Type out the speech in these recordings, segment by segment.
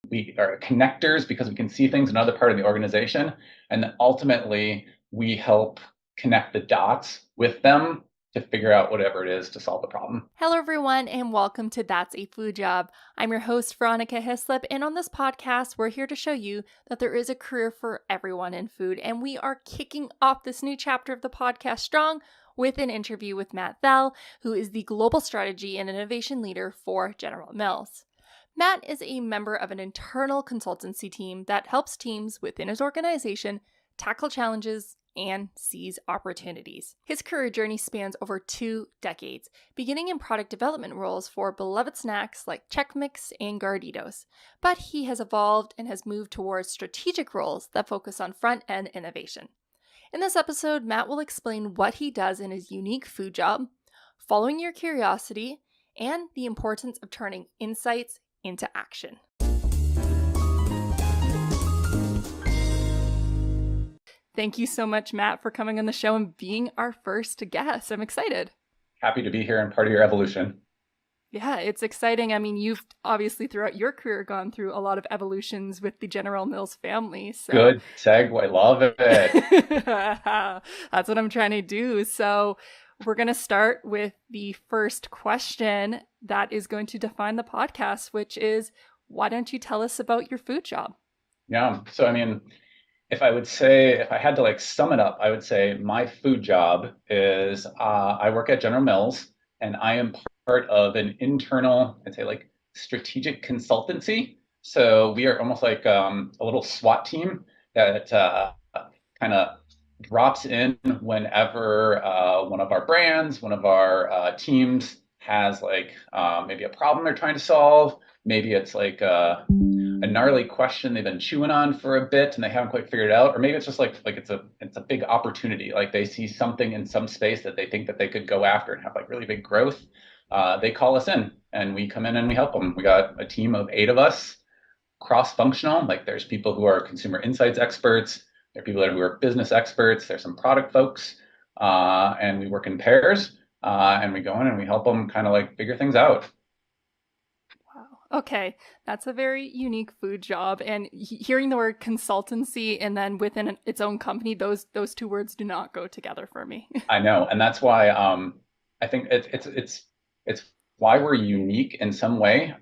We are connectors because we can see things in another part of the organization. And then ultimately, we help connect the dots with them to figure out whatever it is to solve the problem. Hello, everyone, and welcome to That's a Food Job. I'm your host, Veronica Hislop, and on this podcast, we're here to show you that there is a career for everyone in food, and we are kicking off this new chapter of the podcast strong with an interview with Matt Thell, who is the Global Strategy and Innovation Leader for General Mills. Matt is a member of an internal consultancy team that helps teams within his organization tackle challenges and seize opportunities. His career journey spans over 2 decades, beginning in product development roles for beloved snacks like Chex Mix and Gardettos. But he has evolved and has moved towards strategic roles that focus on front-end innovation. In this episode, Matt will explain what he does in his unique food job, following your curiosity, and the importance of turning insights into action. Thank you so much, Matt, for coming on the show and being our first guest. I'm excited. Happy to be here and part of your evolution. Yeah, it's exciting. I mean, you've obviously throughout your career gone through a lot of evolutions with the General Mills family. So Good segue. Love it. That's what I'm trying to do. So we're going to start with the first question that is going to define the podcast, which is, why don't you tell us about your food job? Yeah. So, I mean, if I had to sum it up, I would say my food job is I work at General Mills and I am part of an internal, I'd say strategic consultancy. So we are almost like a little SWAT team that kind of drops in whenever one of our brands, one of our teams has maybe a problem they're trying to solve. Maybe it's a gnarly question they've been chewing on for a bit and they haven't quite figured it out, or maybe it's just it's a big opportunity. Like they see something in some space that they think that they could go after and have really big growth. They call us in and we come in and we help them. We got a team of 8 of us, cross-functional. Like there's people who are consumer insights experts, there are people who are business experts, there's some product folks, and we work in pairs, and we go in and we help them kind of figure things out. Okay, that's a very unique food job. And hearing the word consultancy and then within its own company, those 2 words do not go together for me. I know, and that's why I think it's why we're unique in some way.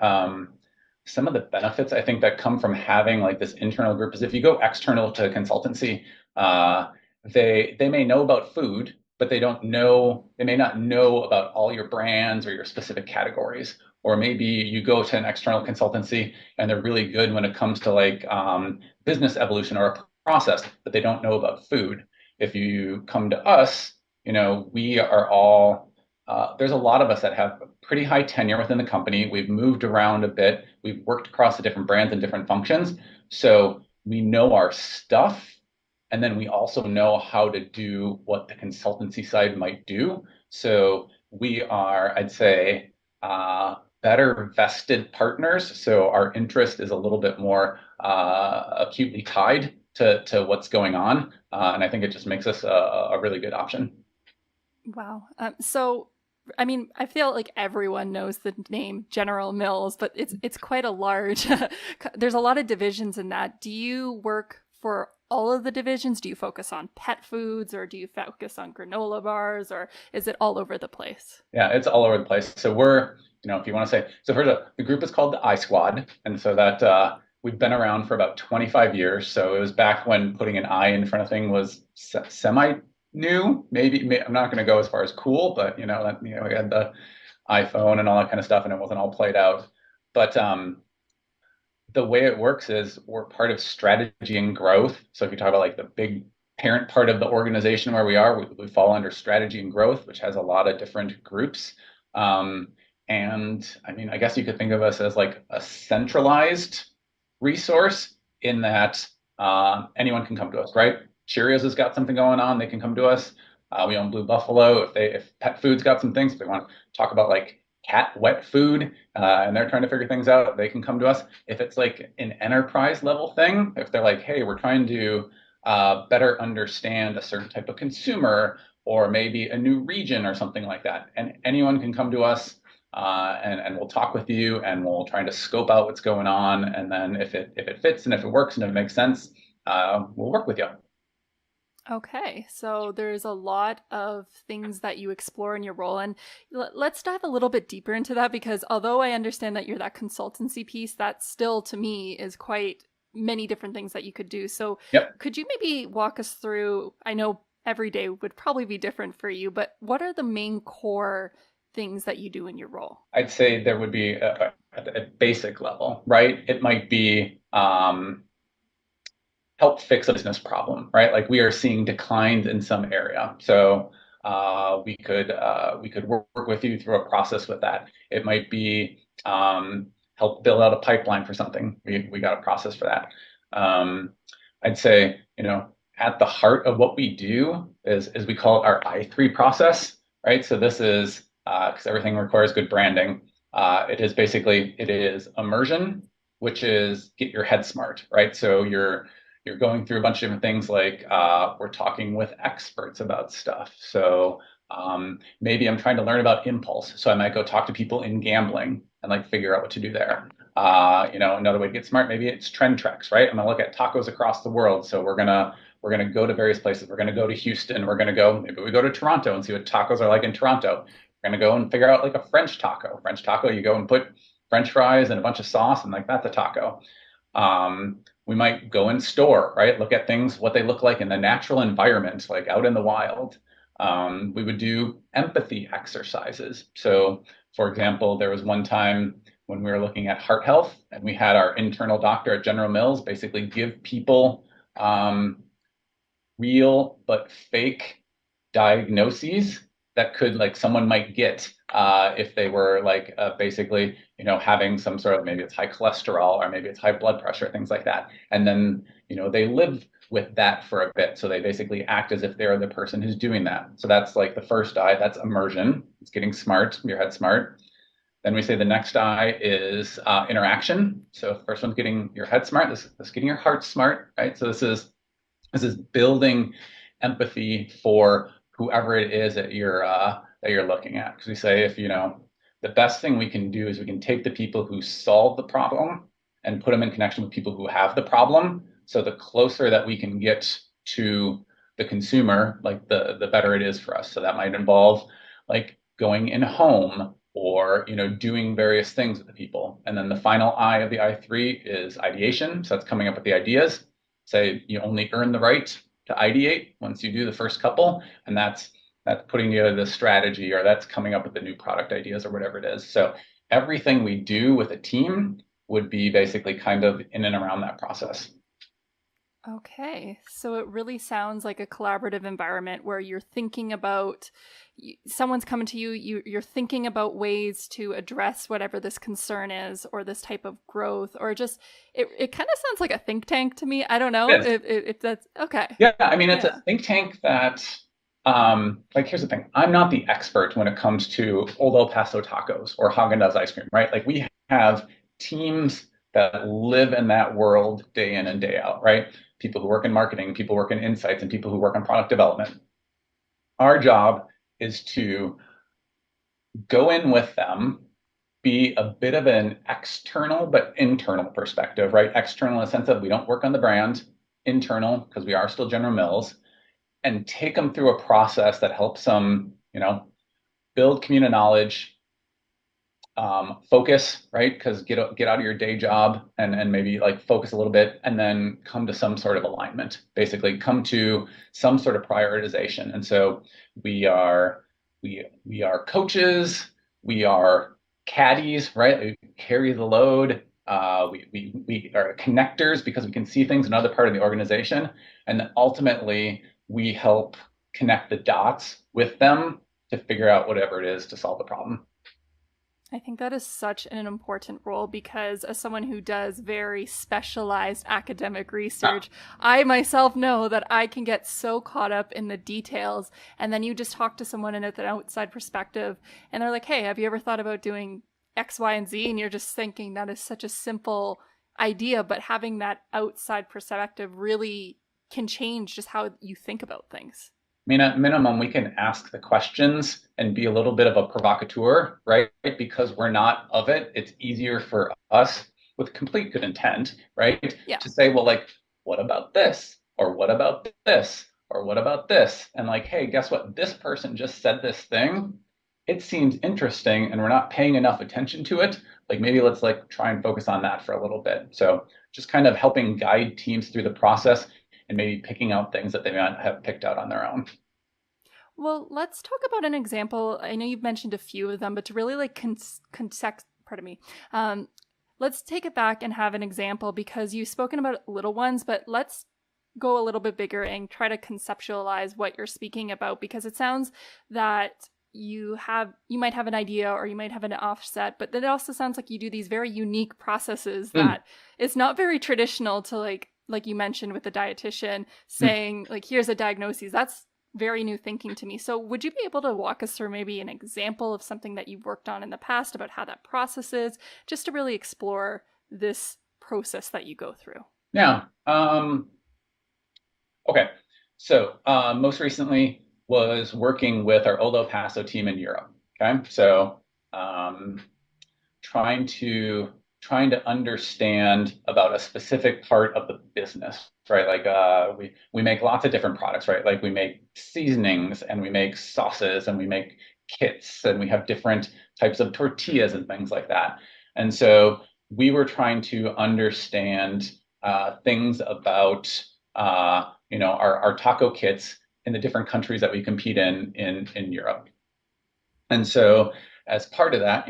Some of the benefits I think that come from having this internal group is if you go external to consultancy, they may know about food, but they may not know about all your brands or your specific categories. Or maybe you go to an external consultancy and they're really good when it comes to business evolution or a process, but they don't know about food. If you come to us, we are all, there's a lot of us that have pretty high tenure within the company. We've moved around a bit. We've worked across the different brands and different functions. So we know our stuff. And then we also know how to do what the consultancy side might do. So we are, I'd say, better vested partners. So our interest is a little bit more acutely tied to what's going on. And I think it just makes us a really good option. Wow. So, I mean, I feel like everyone knows the name General Mills, but it's quite a large, there's a lot of divisions in that. Do you work for all of the divisions? Do you focus on pet foods or do you focus on granola bars, or is it all over the place? Yeah, it's all over the place. So we're, if you want to say, so for the group is called the I Squad. And so that we've been around for about 25 years. So it was back when putting an I in front of thing was semi new. Maybe I'm not going to go as far as cool, but we had the iPhone and all that kind of stuff and it wasn't all played out. But the way it works is we're part of strategy and growth. So if you talk about the big parent part of the organization where we are, we fall under strategy and growth, which has a lot of different groups. And I mean, I guess you could think of us as a centralized resource in that anyone can come to us, right? Cheerios has got something going on, they can come to us. We own Blue Buffalo. If pet food's got some things, if they want to talk about cat wet food and they're trying to figure things out, they can come to us. If it's an enterprise level thing, if they're hey, we're trying to better understand a certain type of consumer or maybe a new region or something like that, and anyone can come to us. and we'll talk with you and we'll try to scope out what's going on. And then if it fits and if it works and if it makes sense, we'll work with you. Okay, so there's a lot of things that you explore in your role, and let's dive a little bit deeper into that because although I understand that you're that consultancy piece, that still to me is quite many different things that you could do. So, Yep. could you maybe walk us through? I know every day would probably be different for you, but what are the main core things that you do in your role? I'd say there would be a basic level, right? It might be help fix a business problem, right? Like we are seeing declines in some area. So we could work with you through a process with that. It might be help build out a pipeline for something. We got a process for that. I'd say, at the heart of what we do is we call it our I3 process, right? So this is because everything requires good branding. It is immersion, which is get your head smart, right? So you're going through a bunch of different things like we're talking with experts about stuff. So maybe I'm trying to learn about impulse. So I might go talk to people in gambling and like figure out what to do there. Another way to get smart, maybe it's trend treks, right? I'm gonna look at tacos across the world. So we're gonna go to various places. We're gonna go to Houston. Maybe we go to Toronto and see what tacos are like in Toronto. We're gonna go and figure out like a French taco. French taco, you go and put French fries and a bunch of sauce, and like that's a taco. We might go in store, right? Look at things, what they look like in the natural environment, like out in the wild. We would do empathy exercises. So, for example, there was one time when we were looking at heart health, and we had our internal doctor at General Mills basically give people real but fake diagnoses that could like someone might get if they were like basically having some sort of maybe it's high cholesterol or maybe it's high blood pressure, things like that, and then they live with that for a bit, so they basically act as if they're the person who's doing that. So that's like the first I, that's immersion. It's getting smart, your head smart. Then we say the next I is interaction. So the first one's getting your head smart. This is getting your heart smart, right? So this is building empathy for whoever it is that you're looking at. Because we say if the best thing we can do is we can take the people who solve the problem and put them in connection with people who have the problem. So the closer that we can get to the consumer, like the better it is for us. So that might involve like going in home or doing various things with the people. And then the final I of the I3 is ideation. So that's coming up with the ideas. Say you only earn the right to ideate once you do the first couple, and that's putting together the strategy, or that's coming up with the new product ideas or whatever it is. So everything we do with a team would be basically kind of in and around that process. Okay, so it really sounds like a collaborative environment where you're thinking about someone's coming to you, you're thinking about ways to address whatever this concern is or this type of growth, or just it kind of sounds like a think tank to me. I don't know if that's okay. Yeah, I mean, it's Yeah. a think tank that, like, here's the thing. I'm not the expert when it comes to Old El Paso tacos or Häagen-Dazs ice cream, right? Like, we have teams that live in that world day in and day out, right? People who work in marketing, people who work in insights, and people who work on product development. Our job is to go in with them, be a bit of an external but internal perspective, right? External in the sense of we don't work on the brand, internal because we are still General Mills, and take them through a process that helps them, build community knowledge, focus, right? Because get out of your day job and maybe like focus a little bit, and then come to some sort of alignment. Basically, come to some sort of prioritization. And so we are we are coaches, we are caddies, right? We carry the load. We are connectors because we can see things in another part of the organization, and ultimately we help connect the dots with them to figure out whatever it is to solve the problem. I think that is such an important role because, as someone who does very specialized academic research, I myself know that I can get so caught up in the details. And then you just talk to someone in an outside perspective, and they're like, hey, have you ever thought about doing X, Y, and Z? And you're just thinking that is such a simple idea, but having that outside perspective really can change just how you think about things. mean, at minimum, we can ask the questions and be a little bit of a provocateur, right? Because we're not of it. It's easier for us with complete good intent, right? Yeah. To say, well, like, what about this? Or what about this? Or what about this? And like, hey, guess what? This person just said this thing. It seems interesting and we're not paying enough attention to it. Like maybe let's like try and focus on that for a little bit. So just kind of helping guide teams through the process and maybe picking out things that they might have picked out on their own. Well, let's talk about an example. I know you've mentioned a few of them, but to really like pardon me, let's take it back and have an example because you've spoken about little ones, but let's go a little bit bigger and try to conceptualize what you're speaking about because it sounds that you might have an idea or you might have an offset, but then it also sounds like you do these very unique processes Mm, that it's not very traditional to like you mentioned with the dietitian mm. saying like here's a diagnosis. That's very new thinking to me. So would you be able to walk us through maybe an example of something that you've worked on in the past about how that process is, just to really explore this process that you go through? Yeah. Okay. So most recently was working with our old El Paso team in Europe. Okay. So um, trying to trying to understand about a specific part of the business, right? Like we make lots of different products, right? Like we make seasonings and we make sauces and we make kits and we have different types of tortillas and things like that. And so we were trying to understand things about our taco kits in the different countries that we compete in Europe. And so as part of that,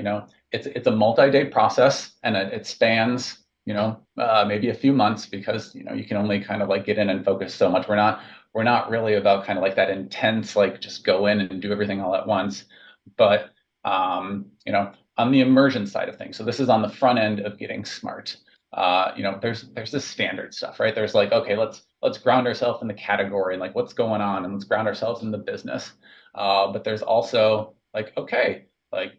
it's a multi-day process and it spans, maybe a few months because, you can only kind of like get in and focus so much. We're not really about kind of like that intense, like just go in and do everything all at once. But, on the immersion side of things, so this is on the front end of getting smart. There's this standard stuff, right? There's like, okay, let's ground ourselves in the category and like what's going on and let's ground ourselves in the business. But there's also like, okay, like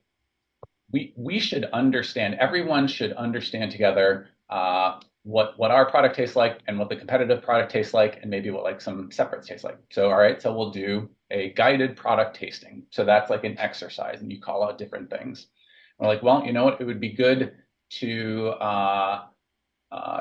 we should understand, everyone should understand together what our product tastes like and what the competitive product tastes like and maybe what like some separates taste like. So all right, so we'll do a guided product tasting. So that's like an exercise and you call out different things. We're like, well, you know what, it would be good to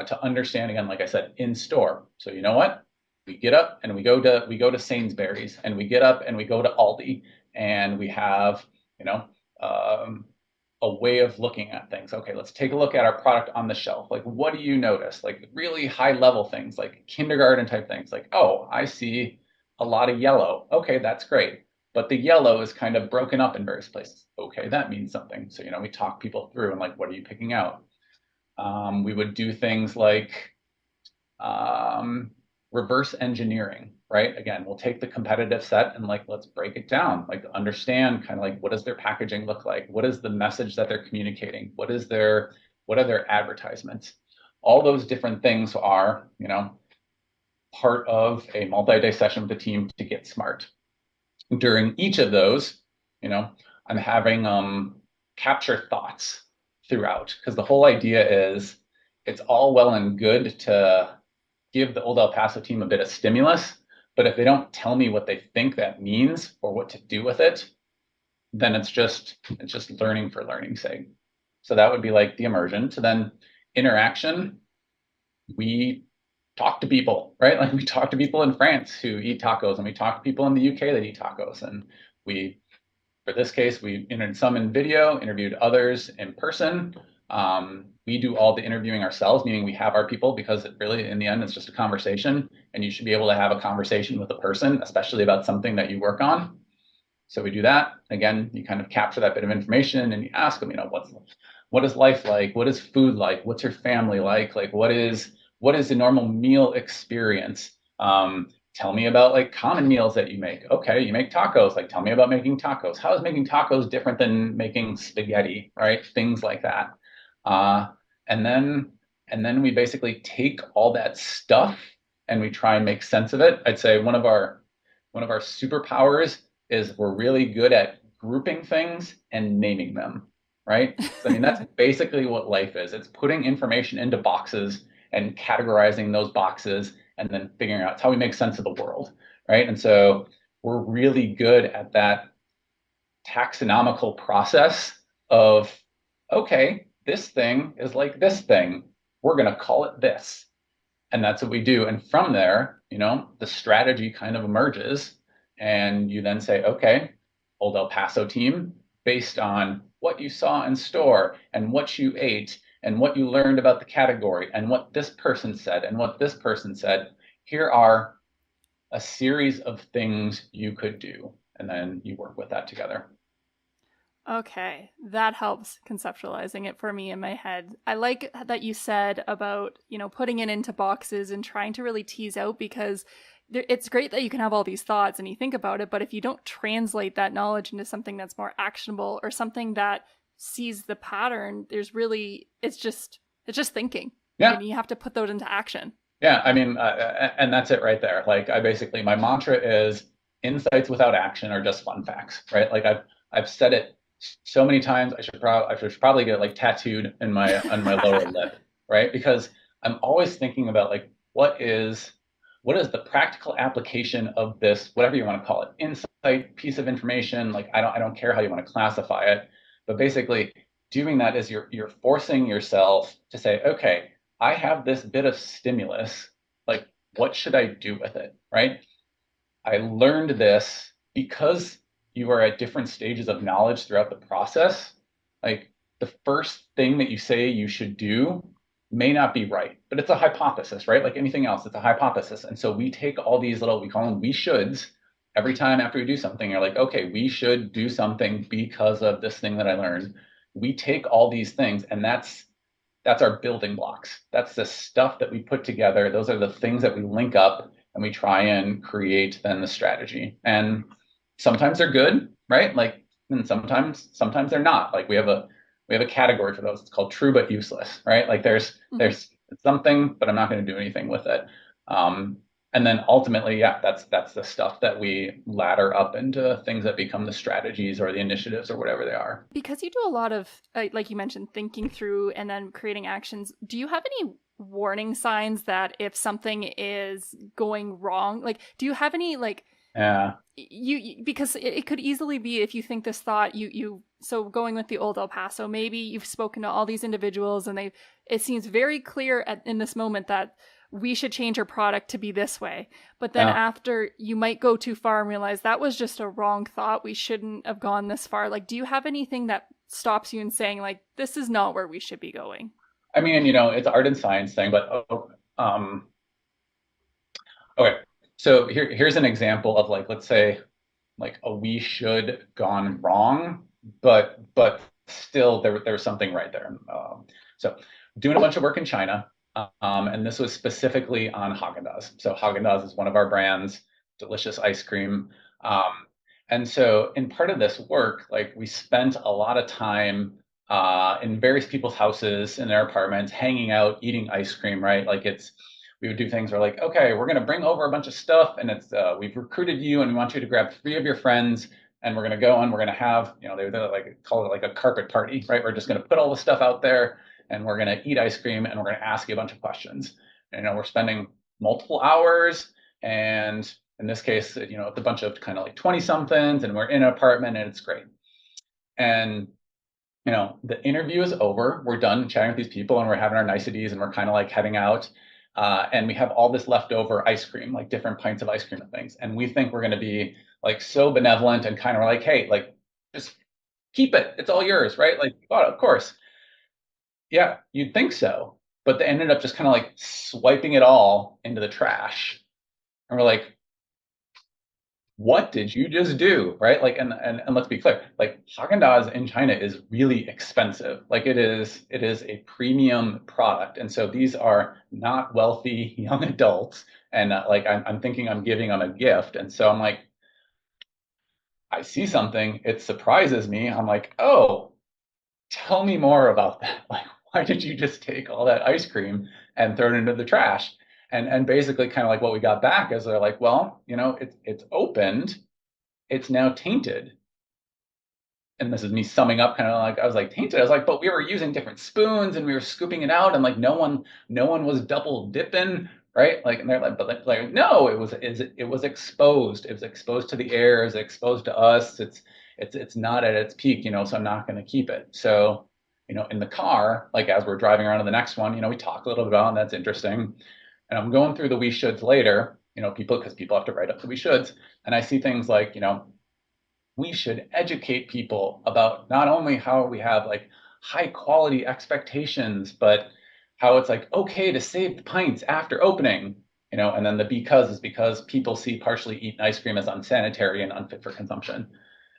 to understand again, like I said, in store. So you know what? We get up and we go to Sainsbury's and we get up and we go to Aldi and we have, you know, um, a way of looking at things. Okay, let's take a look at our product on the shelf. Like, what do you notice? Like really high level things, like kindergarten type things. Like, oh, I see a lot of yellow. Okay, that's great. But the yellow is kind of broken up in various places. Okay, that means something. So, we talk people through and like, what are you picking out? We would do things like um, reverse engineering, right? Again, we'll take the competitive set and like let's break it down, like understand kind of like what does their packaging look like? What is the message that they're communicating? What are their advertisements? All those different things are, part of a multi-day session with the team to get smart. During each of those, you know, I'm having capture thoughts throughout because the whole idea is it's all well and good to give the old El Paso team a bit of stimulus, but if they don't tell me what they think that means or what to do with it, then it's just learning for learning's sake. So that would be like the immersion. So then interaction, we talk to people, right? Like we talk to people in France who eat tacos, and we talk to people in the UK that eat tacos, and we for this case, we interviewed some in video, interviewed others in person. We do all the interviewing ourselves, meaning we have our people because it really, in the end, it's just a conversation, and you should be able to have a conversation with a person, especially about something that you work on. So we do that. Again, you kind of capture that bit of information and you ask them, what is life like? What is food like? What's your family like? Like, what is a normal meal experience? Tell me about like common meals that you make. Okay, you make tacos. Like, tell me about making tacos. How is making tacos different than making spaghetti, right? Things like that. Uh, and then we basically take all that stuff and we try and make sense of it. I'd say one of our superpowers is we're really good at grouping things and naming them, right? So I mean that's basically what life is. It's putting information into boxes and categorizing those boxes and then figuring out how we make sense of the world, right? And so we're really good at that taxonomical process of, okay, this thing is like this thing. We're going to call it this. And that's what we do. And from there, the strategy kind of emerges. And you then say, okay, Old El Paso team, based on what you saw in store and what you ate and what you learned about the category and what this person said and what this person said, here are a series of things you could do. And then you work with that together. Okay, that helps conceptualizing it for me in my head. I like that you said about, putting it into boxes and trying to really tease out because it's great that you can have all these thoughts and you think about it, but if you don't translate that knowledge into something that's more actionable or something that sees the pattern, it's just thinking. Yeah. And you have to put those into action. Yeah. I mean, and that's it right there. Like my mantra is insights without action are just fun facts, right? Like I've said it so many times. I should probably get it like tattooed in on my lower lip, right? Because I'm always thinking about like what is the practical application of this, whatever you want to call it, insight, piece of information. Like I don't care how you want to classify it, but basically doing that is you're forcing yourself to say, okay, I have this bit of stimulus. Like, what should I do with it, right? I learned this because you are at different stages of knowledge throughout the process. Like the first thing that you say you should do may not be right, but it's a hypothesis, right? Like anything else, it's a hypothesis. And so we take all these we call them we shoulds every time after we do something. You're like, okay, we should do something because of this thing that I learned. We take all these things, and that's our building blocks. That's the stuff that we put together. Those are the things that we link up and we try and create then the strategy. And sometimes they're good, right? Like, and sometimes they're not. Like we have a category for those. It's called true but useless, right? Like there's something, but I'm not going to do anything with it. And then ultimately, yeah, that's the stuff that we ladder up into things that become the strategies or the initiatives or whatever they are. Because you do a lot of, like you mentioned, thinking through and then creating actions. Do you have any warning signs that if something is going wrong, like, do you have any Yeah. Because it could easily be if you think this thought, so going with the Old El Paso, maybe you've spoken to all these individuals and it seems very clear in this moment that we should change our product to be this way. But then after, you might go too far and realize that was just a wrong thought. We shouldn't have gone this far. Like, do you have anything that stops you in saying, like, this is not where we should be going? I mean, it's art and science thing, but okay. So here's an example of let's say like a we should gone wrong, but still there's something right there. So doing a bunch of work in China, and this was specifically on Häagen-Dazs. So Häagen-Dazs is one of our brands, delicious ice cream. And so in part of this work, like we spent a lot of time in various people's houses, in their apartments, hanging out, eating ice cream, right? We would do things where like, okay, we're going to bring over a bunch of stuff and we've recruited you and we want you to grab 3 of your friends and we're going to go and we're going to have, they like call it like a carpet party, right? We're just going to put all the stuff out there and we're going to eat ice cream and we're going to ask you a bunch of questions. And, we're spending multiple hours, and in this case, it's a bunch of kind of like 20 somethings and we're in an apartment and it's great. And the interview is over. We're done chatting with these people and we're having our niceties and we're kind of like heading out. And we have all this leftover ice cream, like different pints of ice cream and things. And we think we're going to be like so benevolent and kind of like, hey, like just keep it. It's all yours, right? Like, oh, of course. Yeah, you'd think so. But they ended up just kind of like swiping it all into the trash. And we're like, what did you just do, right? Like, and let's be clear, like Häagen-Dazs in China is really expensive. Like it is a premium product, and so these are not wealthy young adults. And like I'm thinking I'm giving them a gift, and so I'm like, I see something, it surprises me. I'm like, oh, tell me more about that. Like, why did you just take all that ice cream and throw it into the trash? And basically kind of like what we got back is they're like, well, it's opened, it's now tainted. And this is me summing up kind of like, I was like, tainted. I was like, but we were using different spoons and we were scooping it out and like no one was double dipping, right? Like, and they're like, but like, no, it was exposed. It was exposed to the air. It was exposed to us. It's not at its peak, so I'm not going to keep it. So, in the car, like as we're driving around to the next one, we talk a little bit about, and that's interesting. And I'm going through the we shoulds later, because people have to write up the we shoulds. And I see things like, we should educate people about not only how we have like high quality expectations, but how it's like okay to save the pints after opening, and then the because is because people see partially eaten ice cream as unsanitary and unfit for consumption.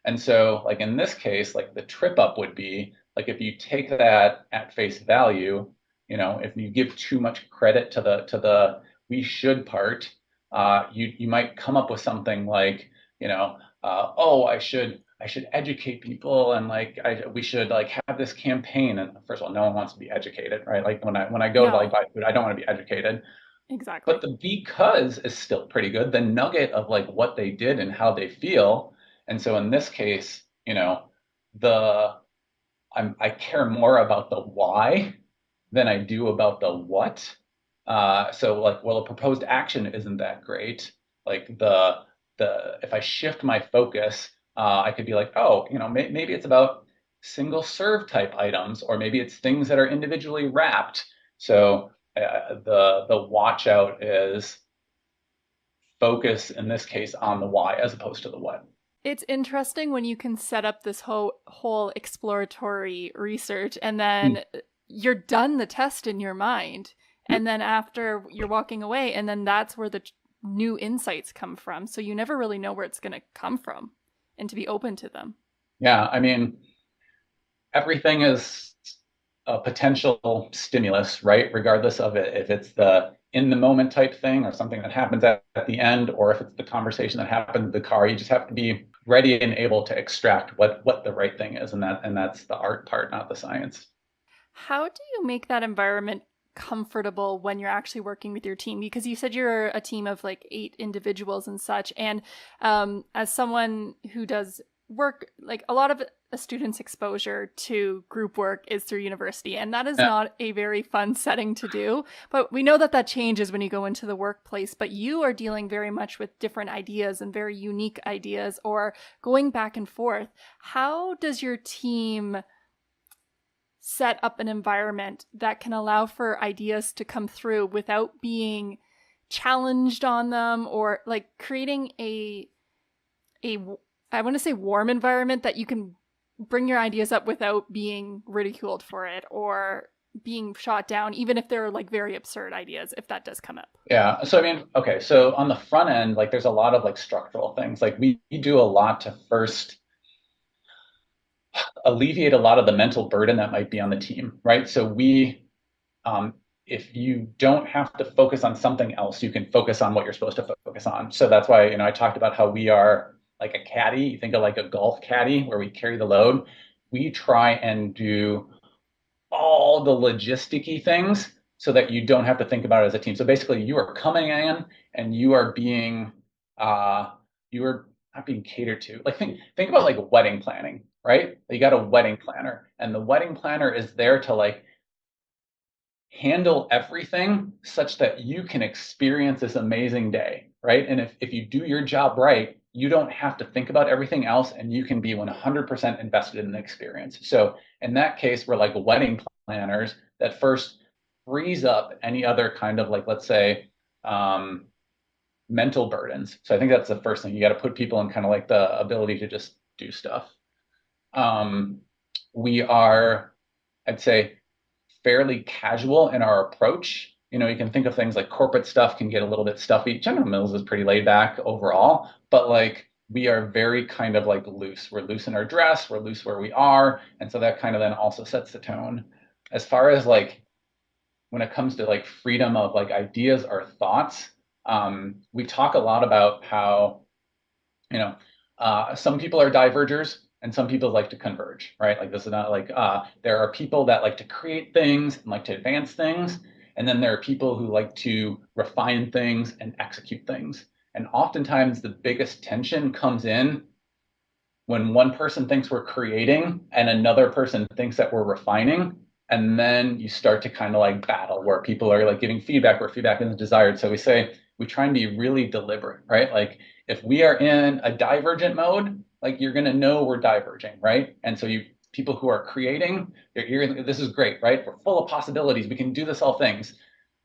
And so, like in this case, like the trip up would be like if you take that at face value, if you give too much credit to the we should part, you might come up with something like, oh, I should educate people, and like we should like have this campaign. And first of all, no one wants to be educated, right? Like when I go to like No, buy food, I don't want to be educated. But exactly. the because is still pretty good. The nugget of like what they did and how they feel. And so in this case, the I care more about the why than I do about the what. So like, well, a proposed action isn't that great. Like the if I shift my focus, I could be like, oh, maybe it's about single serve type items, or maybe it's things that are individually wrapped. So the watch out is focus in this case on the why as opposed to the what. It's interesting when you can set up this whole exploratory research and then you're done the test in your mind. And then after you're walking away, and then that's where the new insights come from. So you never really know where it's going to come from and to be open to them. Yeah, I mean, everything is a potential stimulus, right? Regardless of it, if it's the in the moment type thing or something that happens at the end, or if it's the conversation that happened in the car, you just have to be ready and able to extract what the right thing is, and that's the art part, not the science. How do you make that environment comfortable when you're actually working with your team? Because you said you're a team of like 8 individuals and such. And as someone who does work, like a lot of a student's exposure to group work is through university, and that is Yeah. not a very fun setting to do. But we know that that changes when you go into the workplace. But you are dealing very much with different ideas and very unique ideas, or going back and forth. How does your team set up an environment that can allow for ideas to come through without being challenged on them, or like creating a I want to say warm environment that you can bring your ideas up without being ridiculed for it or being shot down, even if they're like very absurd ideas, if that does come up? Yeah. So I mean, okay. So on the front end, like there's a lot of like structural things. Like we do a lot to first alleviate a lot of the mental burden that might be on the team, right? So um, if you don't have to focus on something else, you can focus on what you're supposed to focus on. So that's why, I talked about how we are like a caddy. You think of like a golf caddy where we carry the load. We try and do all the logisticy things so that you don't have to think about it as a team. So basically, you are coming in and uh, you are not being catered to. Like think about like wedding planning, right? You got a wedding planner, and the wedding planner is there to like handle everything such that you can experience this amazing day, right? And if you do your job right, you don't have to think about everything else, and you can be 100% invested in the experience. So in that case, we're like wedding planners that first frees up any other kind of like, let's say, um, mental burdens. So I think that's the first thing. You got to put people in kind of like the ability to just do stuff. Um, we are, I'd say, fairly casual in our approach. You can think of things like corporate stuff can get a little bit stuffy. General Mills is pretty laid back overall, but like we are very kind of like loose. We're loose in our dress, we're loose where we are. And so that kind of then also sets the tone. As far as like when it comes to like freedom of like ideas or thoughts, we talk a lot about how you know, some people are divergers and some people like to converge, right? Like this is not like there are people that like to create things and like to advance things, and then there are people who like to refine things and execute things. And oftentimes the biggest tension comes in when one person thinks we're creating and another person thinks that we're refining. And then you start to kind of like battle where people are like giving feedback where feedback isn't desired. So we say we try and be really deliberate, right? Like if we are in a divergent mode, like you're going to know we're diverging, right? And so you people who are creating, this is great, right? We're full of possibilities. We can do this all things.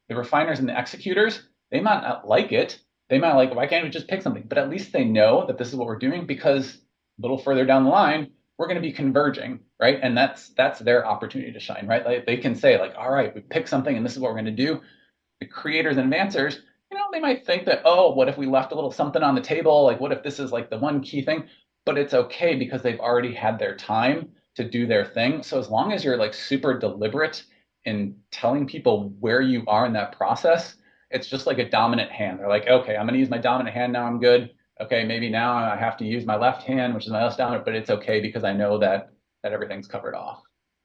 The refiners and the executors, they might not like it. They might like, why can't we just pick something? But at least they know that this is what we're doing because a little further down the line, we're going to be converging, right? And that's their opportunity to shine, right? Like they can say, like, all right, we picked something and this is what we're going to do. The creators and advancers, they might think that, oh, what if we left a little something on the table? Like, what if this is like the one key thing? But it's okay because they've already had their time to do their thing. So as long as you're like super deliberate in telling people where you are in that process, it's just like a dominant hand. They're like, okay, I'm going to use my dominant hand now. I'm good. Okay, maybe now I have to use my left hand, which is my less dominant, but it's okay because I know that everything's covered off.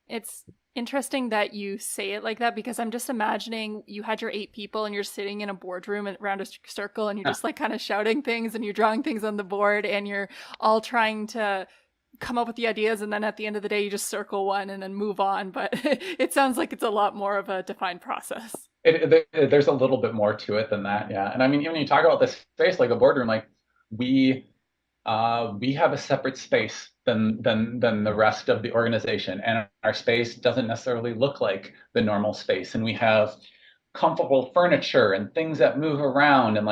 It's interesting that you say it like that because I'm just imagining you had your 8 people and you're sitting in a boardroom around a circle and you're just like kind of shouting things and you're drawing things on the board and you're all trying to come up with the ideas, and then at the end of the day you just circle one and then move on. But it sounds like it's a lot more of a defined process. There's a little bit more to it than that, yeah. And I mean, even when you talk about this space like a boardroom, like we we have a separate space than the rest of the organization, and our space doesn't necessarily look like the normal space. And we have comfortable furniture and things that move around, and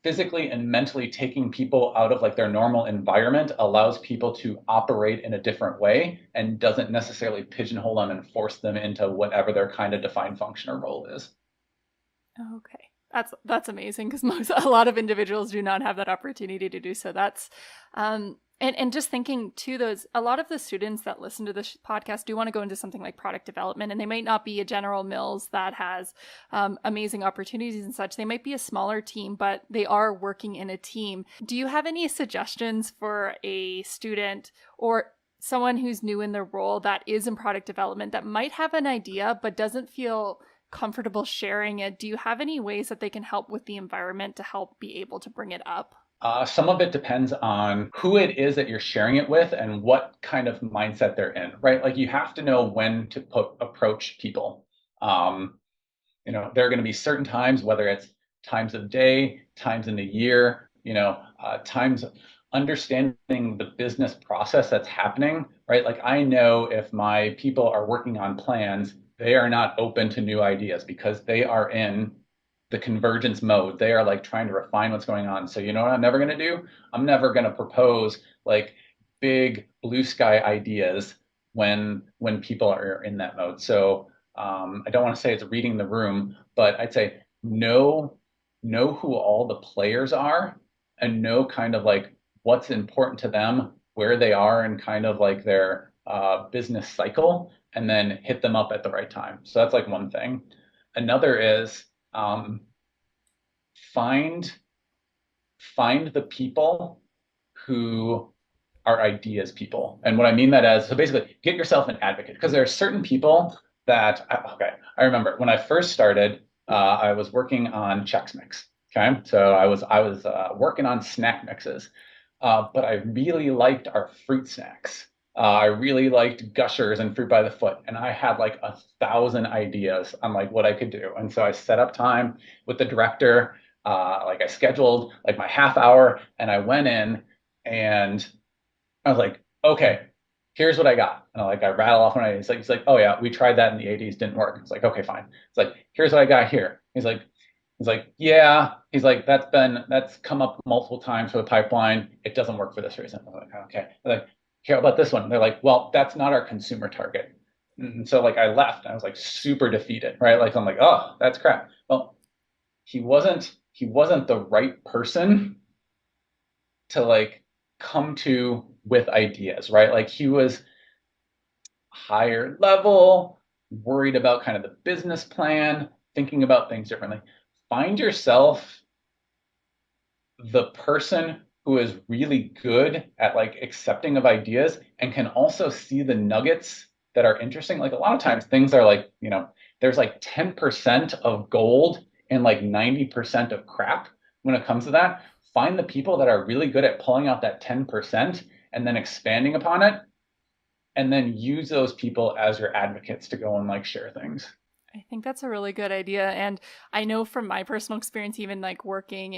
physically and mentally taking people out of like their normal environment allows people to operate in a different way and doesn't necessarily pigeonhole them and force them into whatever their kind of defined function or role is. Okay. That's amazing because most a lot of individuals do not have that opportunity to do so. That's and just thinking too, those a lot of the students that listen to this podcast do want to go into something like product development, and they might not be a General Mills that has amazing opportunities and such. They might be a smaller team, but they are working in a team. Do you have any suggestions for a student or someone who's new in their role that is in product development that might have an idea but doesn't feel comfortable sharing it? Do you have any ways that they can help with the environment to help be able to bring it up? Some of it depends on who it is that you're sharing it with and what kind of mindset they're in, right? Like you have to know when to approach people. Um, there are going to be certain times, whether it's times of day, times in the year, times understanding the business process that's happening, right? Like I know if my people are working on plans, they are not open to new ideas because they are in the convergence mode. They are like trying to refine what's going on. So you know what I'm never going to do? I'm never going to propose like big blue sky ideas when people are in that mode. So I don't want to say it's reading the room, but I'd say know who all the players are and know kind of like what's important to them, where they are and kind of like their business cycle, and then hit them up at the right time. So that's like one thing. Another is um, find find the people who are ideas people. And what I mean that as, so basically get yourself an advocate because there are certain people that, okay, I remember when I first started, I was working on Chex Mix. Okay. So I was working on snack mixes, but I really liked our fruit snacks. I really liked Gushers and Fruit by the Foot, and I had like 1,000 ideas on like what I could do. And so I set up time with the director. Like I scheduled like my half hour, and I went in and I was like, okay, here's what I got. And I rattle off one idea. He's like, oh yeah, we tried that in the 80s, didn't work. It's like, okay, fine. It's like, here's what I got here. He's like, yeah. He's like, that's come up multiple times for the pipeline. It doesn't work for this reason. I'm like, okay. They're like, here, how about this one? They're like, well, that's not our consumer target. And so like I left and I was like super defeated, right? Like I'm like, oh, that's crap. Well, he wasn't the right person to like come to with ideas, right? Like he was higher level, worried about kind of the business plan, thinking about things differently. Find yourself the person who is really good at like accepting of ideas and can also see the nuggets that are interesting. Like a lot of times things are like, there's like 10% of gold and like 90% of crap when it comes to that. Find the people that are really good at pulling out that 10% and then expanding upon it and then use those people as your advocates to go and like share things. I think that's a really good idea. And I know from my personal experience, even like working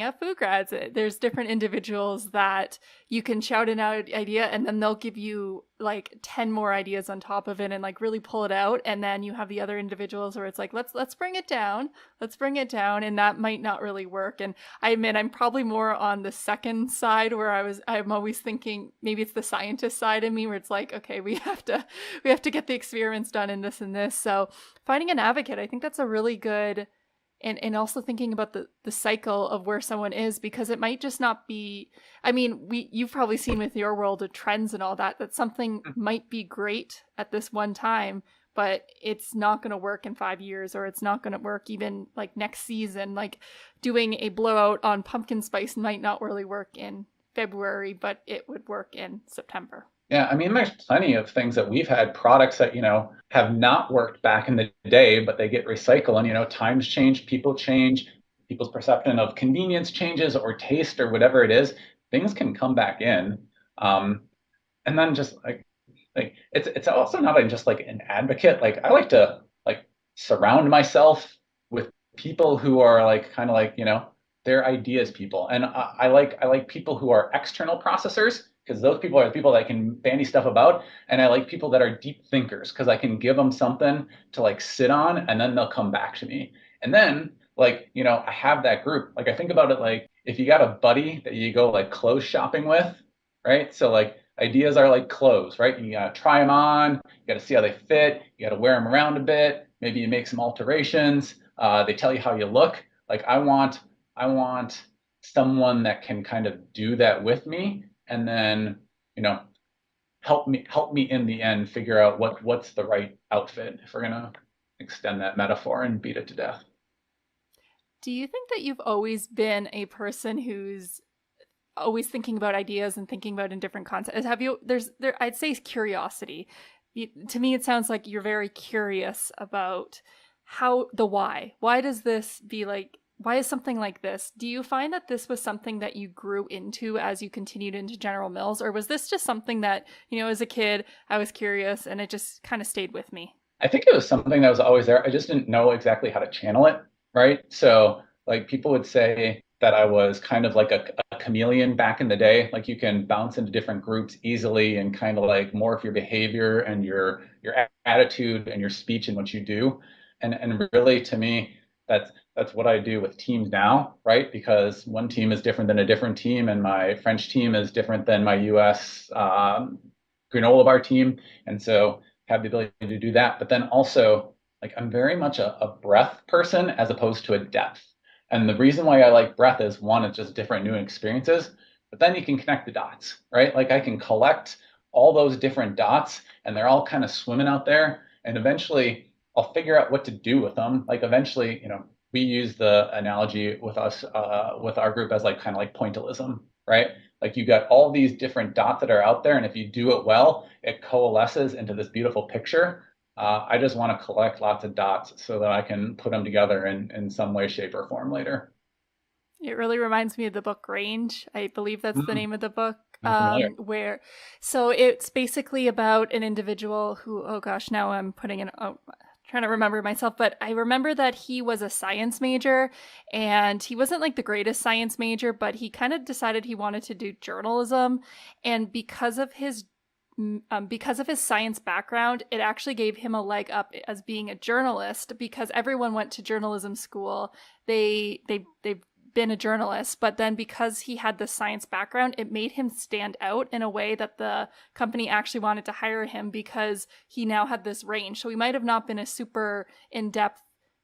at Food Grads, there's different individuals that you can shout an idea and then they'll give you like 10 more ideas on top of it and like really pull it out. And then you have the other individuals where it's like, let's bring it down. Let's bring it down. And that might not really work. And I admit I'm probably more on the second side where I'm always thinking maybe it's the scientist side of me where it's like, okay, we have to get the experiments done in this and this. So finding an advocate, I think that's a really good, and also thinking about the cycle of where someone is, because it might just not be, I mean, you've probably seen with your world of trends and all that something might be great at this one time, but it's not going to work in 5 years, or it's not going to work even like next season. Like doing a blowout on pumpkin spice might not really work in February, but it would work in September. Yeah, I mean, there's plenty of things that we've had products that, have not worked back in the day, but they get recycled. And, times change, people change, people's perception of convenience changes or taste or whatever it is, things can come back in. And then just like it's also not just like an advocate. Like I like to like surround myself with people who are like kind of like, they're ideas people. And I like people who are external processors because those people are the people that I can bandy stuff about. And I like people that are deep thinkers because I can give them something to like sit on and then they'll come back to me. And then like, I have that group. Like I think about it like if you got a buddy that you go like clothes shopping with, right? So like ideas are like clothes, right? You gotta try them on, you gotta see how they fit, you gotta wear them around a bit, maybe you make some alterations. They tell you how you look. Like I want someone that can kind of do that with me and then, you know, help me in the end figure out what's the right outfit if we're gonna extend that metaphor and beat it to death. Do you think that you've always been a person who's always thinking about ideas and thinking about in different concepts? Have you, I'd say curiosity. To me, it sounds like you're very curious about why does this be like, why is something like this? Do you find that this was something that you grew into as you continued into General Mills, or was this just something that, as a kid, I was curious and it just kind of stayed with me? I think it was something that was always there. I just didn't know exactly how to channel it, right? So like people would say that I was kind of like a chameleon back in the day. Like you can bounce into different groups easily and kind of like morph your behavior and your attitude and your speech and what you do. And really to me, that's what I do with teams now, right? Because one team is different than a different team, and my French team is different than my US granola bar team. And so have the ability to do that. But then also, like I'm very much a breadth person as opposed to a depth. And the reason why I like breadth is one, it's just different new experiences, but then you can connect the dots, right? Like I can collect all those different dots and they're all kind of swimming out there. And eventually I'll figure out what to do with them. Like eventually, we use the analogy with us, with our group as like kind of like pointillism, right? Like you got all these different dots that are out there. And if you do it well, it coalesces into this beautiful picture. I just want to collect lots of dots so that I can put them together in some way, shape, or form later. It really reminds me of the book Range. I believe that's the Mm, name of the book. I'm familiar. So it's basically about an individual who, oh gosh, now I'm trying to remember myself, but I remember that he was a science major and he wasn't like the greatest science major, but he kind of decided he wanted to do journalism. And because of his science background, it actually gave him a leg up as being a journalist because everyone went to journalism school. They've been a journalist, but then because he had the science background, it made him stand out in a way that the company actually wanted to hire him because he now had this range. So he might have not been a super in-depth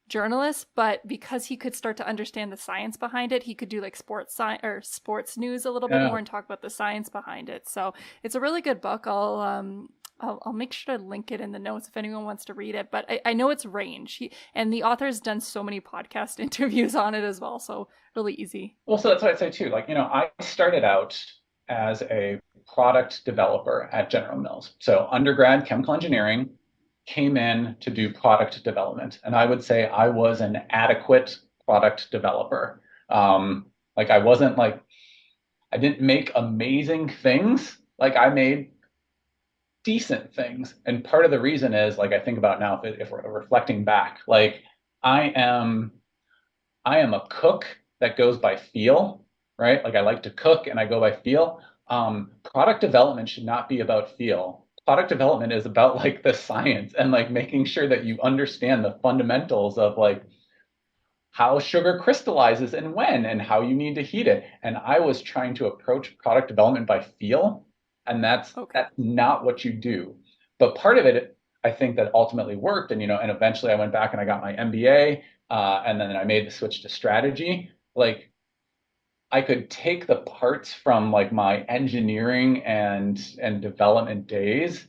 journalist, but because he could start to understand the science behind it, he could do like sports news a little bit Yeah. more and talk about the science behind it. So it's a really good book. I'll make sure to link it in the notes if anyone wants to read it. But I know it's Range, and the author's done so many podcast interviews on it as well. So really easy. Well, so that's what I'd say too. Like, I started out as a product developer at General Mills. So undergrad chemical engineering, came in to do product development. And I would say I was an adequate product developer. Like I wasn't like, I didn't make amazing things. Like I made decent things. And part of the reason is like I think about now, if we're reflecting back, like I am I am a cook that goes by feel, right? Like I like to cook and I go by feel. Product development should not be about feel. Product development is about like the science and like making sure that you understand the fundamentals of like how sugar crystallizes and when and how you need to heat it. And I was trying to approach product development by feel, and Okay. that's not what you do. But part of it, I think that ultimately worked, and and eventually I went back and I got my MBA, and then I made the switch to strategy. Like I could take the parts from like my engineering and development days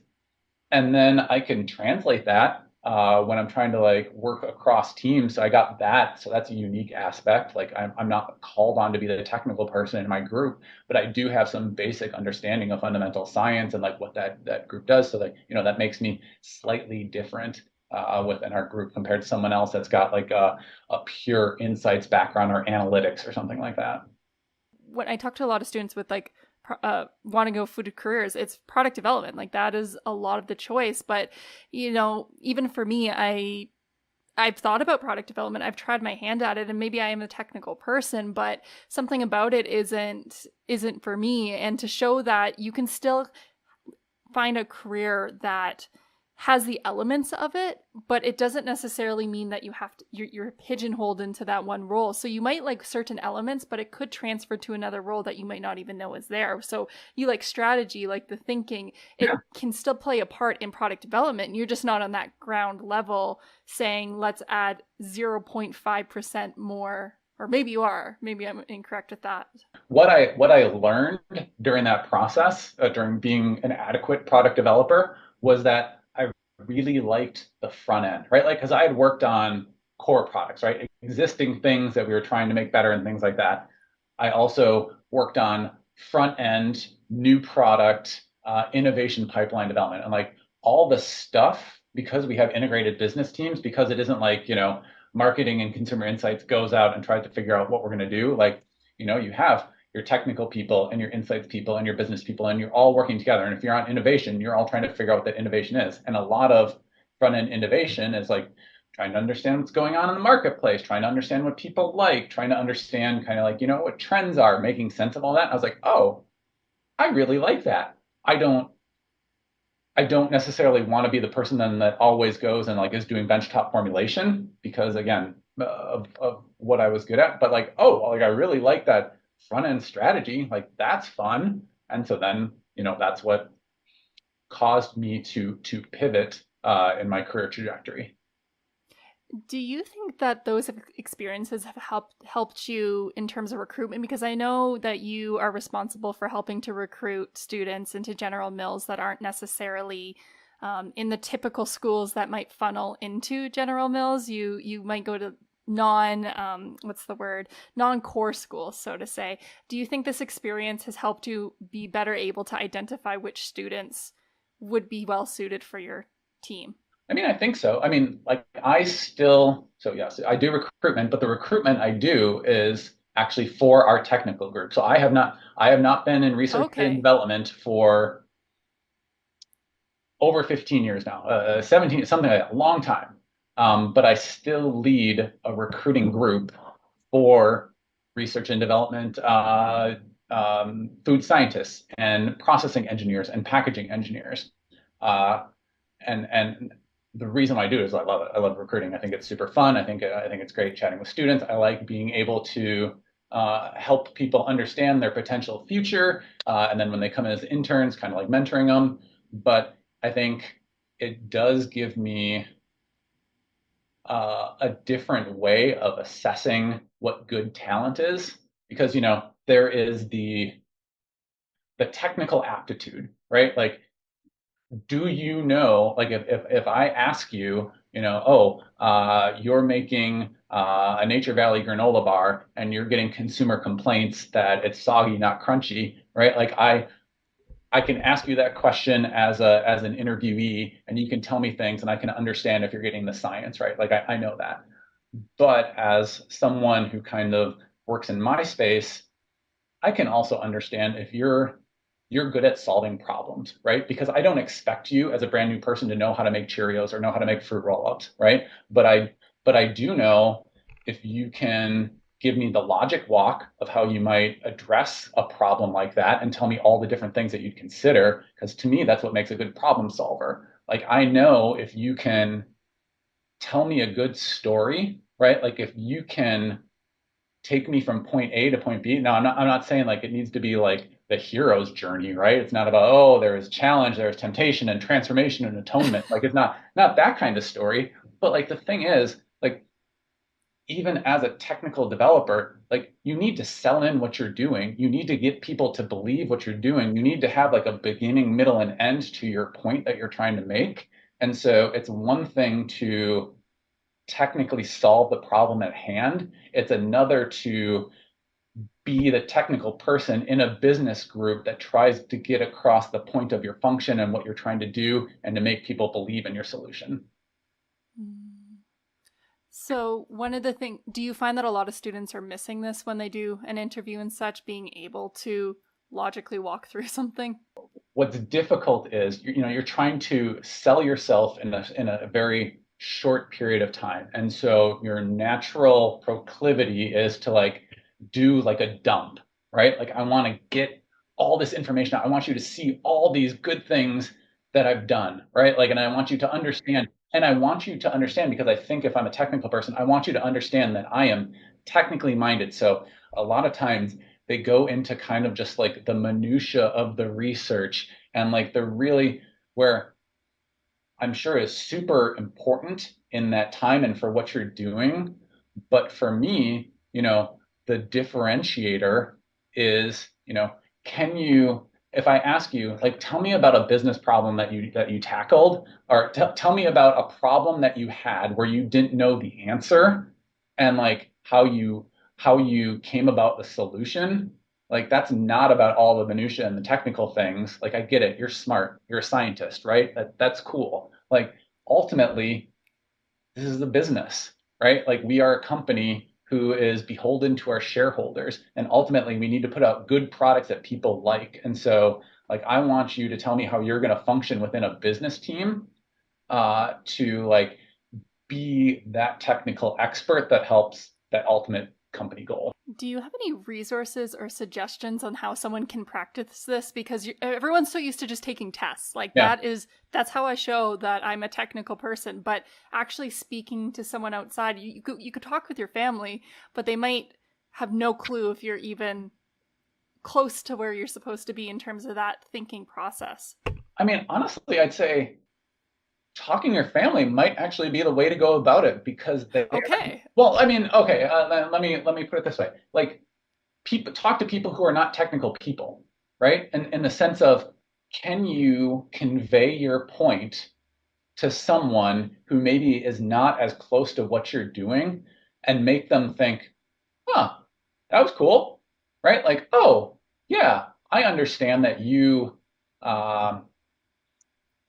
and then I can translate that when I'm trying to like work across teams. So I got that. So that's a unique aspect. Like I'm not called on to be the technical person in my group, but I do have some basic understanding of fundamental science and like what that group does. So like, that makes me slightly different within our group compared to someone else that's got like a pure insights background or analytics or something like that. When I talk to a lot of students with like want to go food careers, it's product development. Like that is a lot of the choice. But even for me, I've thought about product development. I've tried my hand at it, and maybe I am a technical person, but something about it isn't for me. And to show that you can still find a career that has the elements of it, but it doesn't necessarily mean that you're pigeonholed into that one role. So you might like certain elements, but it could transfer to another role that you might not even know is there. So you like strategy, like the thinking, it Yeah. can still play a part in product development. You're just not on that ground level saying, let's add 0.5% more. Or maybe you are. Maybe I'm incorrect with that. What I learned during that process, during being an adequate product developer, was that I really liked the front end, right? Like, because I had worked on core products, right? Existing things that we were trying to make better and things like that. I also worked on front end, new product, innovation pipeline development, and like all the stuff because we have integrated business teams, because it isn't like, marketing and consumer insights goes out and tries to figure out what we're going to do. Like, you have your technical people and your insights people and your business people, and you're all working together. And if you're on innovation, you're all trying to figure out what that innovation is. And a lot of front end innovation is like trying to understand what's going on in the marketplace, trying to understand what people like, trying to understand kind of like, what trends are, making sense of all that. And I was like, oh, I really like that. I don't I don't necessarily want to be the person then that always goes and like is doing benchtop formulation because again of what I was good at. But like, oh, like I really like that front end strategy. Like that's fun. And so then, that's what caused me to pivot in my career trajectory. Do you think that those experiences have helped you in terms of recruitment? Because I know that you are responsible for helping to recruit students into General Mills that aren't necessarily in the typical schools that might funnel into General Mills. You might go to what's the word, non-core schools, so to say. Do you think this experience has helped you be better able to identify which students would be well suited for your team? I mean, I think so. I mean, like so yes, I do recruitment, but the recruitment I do is actually for our technical group. So I have not been in research and Okay. development for over 15 years now, 17, something like that, a long time. But I still lead a recruiting group for research and development, food scientists and processing engineers and packaging engineers. Uh, and the reason why I do it is I love it. I love recruiting. I think it's super fun. I think it's great chatting with students. I like being able to help people understand their potential future, and then when they come in as interns, kind of like mentoring them. But I think it does give me a different way of assessing what good talent is, because there is the technical aptitude, right? Like do you know, like if I ask you, you're making a Nature Valley granola bar and you're getting consumer complaints that it's soggy, not crunchy, right? Like I can ask you that question as an interviewee and you can tell me things and I can understand if you're getting the science right. Like I know that. But as someone who kind of works in my space, I can also understand if you're you're good at solving problems, right? Because I don't expect you as a brand new person to know how to make Cheerios or know how to make fruit roll-ups, right? But I do know if you can give me the logic walk of how you might address a problem like that and tell me all the different things that you'd consider, because to me, that's what makes a good problem solver. Like I know if you can tell me a good story, right? Like if you can take me from point A to point B. Now, I'm not saying like it needs to be like the hero's journey, right? It's not about, oh, there is challenge, there's temptation and transformation and atonement. Like it's not that kind of story. But like the thing is, like even as a technical developer, like you need to sell in what you're doing. You need to get people to believe what you're doing. You need to have like a beginning, middle, and end to your point that you're trying to make. And so it's one thing to technically solve the problem at hand. It's another to be the technical person in a business group that tries to get across the point of your function and what you're trying to do and to make people believe in your solution. So, one of the things, do you find that a lot of students are missing this when they do an interview and such, being able to logically walk through something? What's difficult is you're trying to sell yourself in a very short period of time. And so your natural proclivity is to like do like a dump, right? Like I want to get all this information out. I want you to see all these good things that I've done, right? Like, and I want you to understand, and I want you to understand because I think if I'm a technical person, I want you to understand that I am technically minded. So a lot of times they go into kind of just like the minutia of the research and like the really where I'm sure is super important in that time and for what you're doing. But for me, the differentiator is, can you, if I ask you, like, tell me about a business problem that you tackled, or tell me about a problem that you had where you didn't know the answer, and like how you came about the solution. Like that's not about all the minutia and the technical things. Like I get it, you're smart, you're a scientist, right? That's cool. Like ultimately, this is a business, right? Like we are a company who is beholden to our shareholders, and ultimately we need to put out good products that people like. And so, like, I want you to tell me how you're going to function within a business team to like be that technical expert that helps that ultimate company goal. Do you have any resources or suggestions on how someone can practice this? Because everyone's so used to just taking tests. Like Yeah. that's how I show that I'm a technical person. But actually speaking to someone outside, you could talk with your family, but they might have no clue if you're even close to where you're supposed to be in terms of that thinking process. I mean, honestly, I'd say talking to your family might actually be the way to go about it because they Okay. well, I mean, okay, let me put it this way. Like people talk to people who are not technical people, right? And in the sense of can you convey your point to someone who maybe is not as close to what you're doing and make them think, huh, that was cool, right? Like, oh, yeah, I understand that um,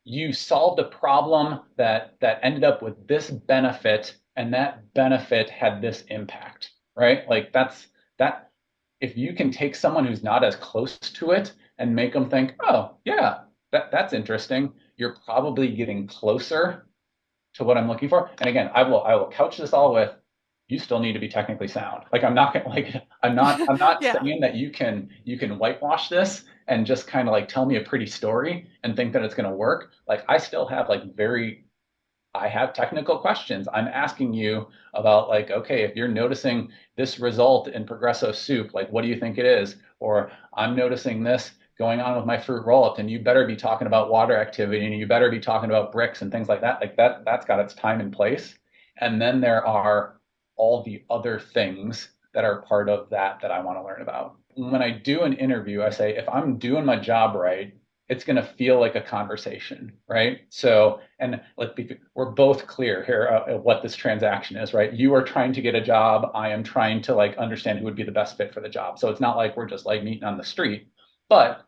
you solved a problem that ended up with this benefit, and that benefit had this impact, right? Like that. If you can take someone who's not as close to it and make them think, oh, yeah, that's interesting, you're probably getting closer to what I'm looking for. And again, I will couch this all with you still need to be technically sound. Like I'm not gonna like I'm not Yeah. saying that you can whitewash this and just kind of like tell me a pretty story and think that it's gonna work. Like I still have I have technical questions. I'm asking you about like, okay, if you're noticing this result in Progresso soup, like what do you think it is? Or I'm noticing this going on with my fruit roll-up, and you better be talking about water activity and you better be talking about bricks and things like that. Like that's got its time and place. And then there are all the other things that are part of that I want to learn about. When I do an interview, I say, if I'm doing my job right, it's going to feel like a conversation, right? So, and we're both clear here what this transaction is, right? You are trying to get a job. I am trying to like understand who would be the best fit for the job. So it's not like we're just like meeting on the street, but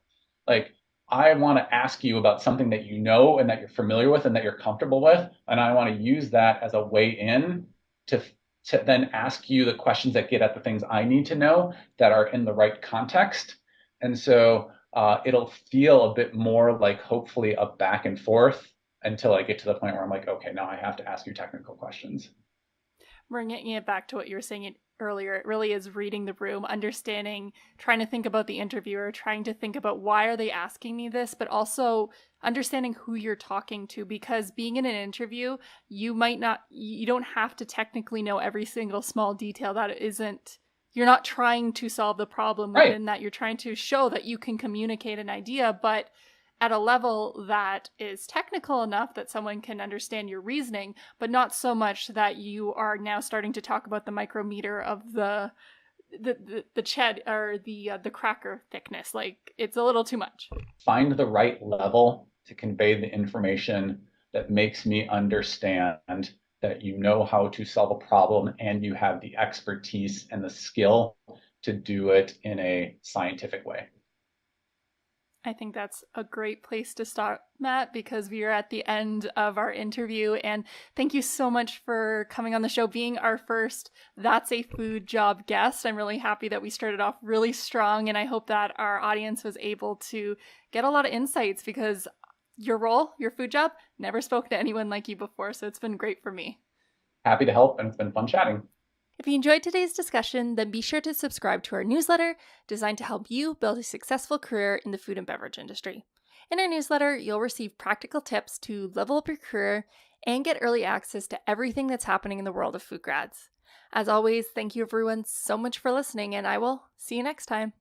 like I want to ask you about something that you know and that you're familiar with and that you're comfortable with, and I want to use that as a way in to to then ask you the questions that get at the things I need to know that are in the right context. And so it'll feel a bit more like hopefully a back and forth until I get to the point where I'm like, okay, now I have to ask you technical questions. Bringing it back to what you were saying earlier, it really is reading the room, understanding, trying to think about the interviewer, trying to think about why are they asking me this, but also understanding who you're talking to, because being in an interview, you don't have to technically know every single small detail. You're not trying to solve the problem Right. within that. You're trying to show that you can communicate an idea, but at a level that is technical enough that someone can understand your reasoning, but not so much that you are now starting to talk about the micrometer of the ched or the cracker thickness. Like, it's a little too much. Find the right level to convey the information that makes me understand that you know how to solve a problem and you have the expertise and the skill to do it in a scientific way. I think that's a great place to start, Matt, because we are at the end of our interview. And thank you so much for coming on the show, being our first That's a Food Job guest. I'm really happy that we started off really strong, and I hope that our audience was able to get a lot of insights, because your role, your food job, never spoke to anyone like you before. So it's been great for me. Happy to help, and it's been fun chatting. If you enjoyed today's discussion, then be sure to subscribe to our newsletter designed to help you build a successful career in the food and beverage industry. In our newsletter, you'll receive practical tips to level up your career and get early access to everything that's happening in the world of food grads. As always, thank you everyone so much for listening, and I will see you next time.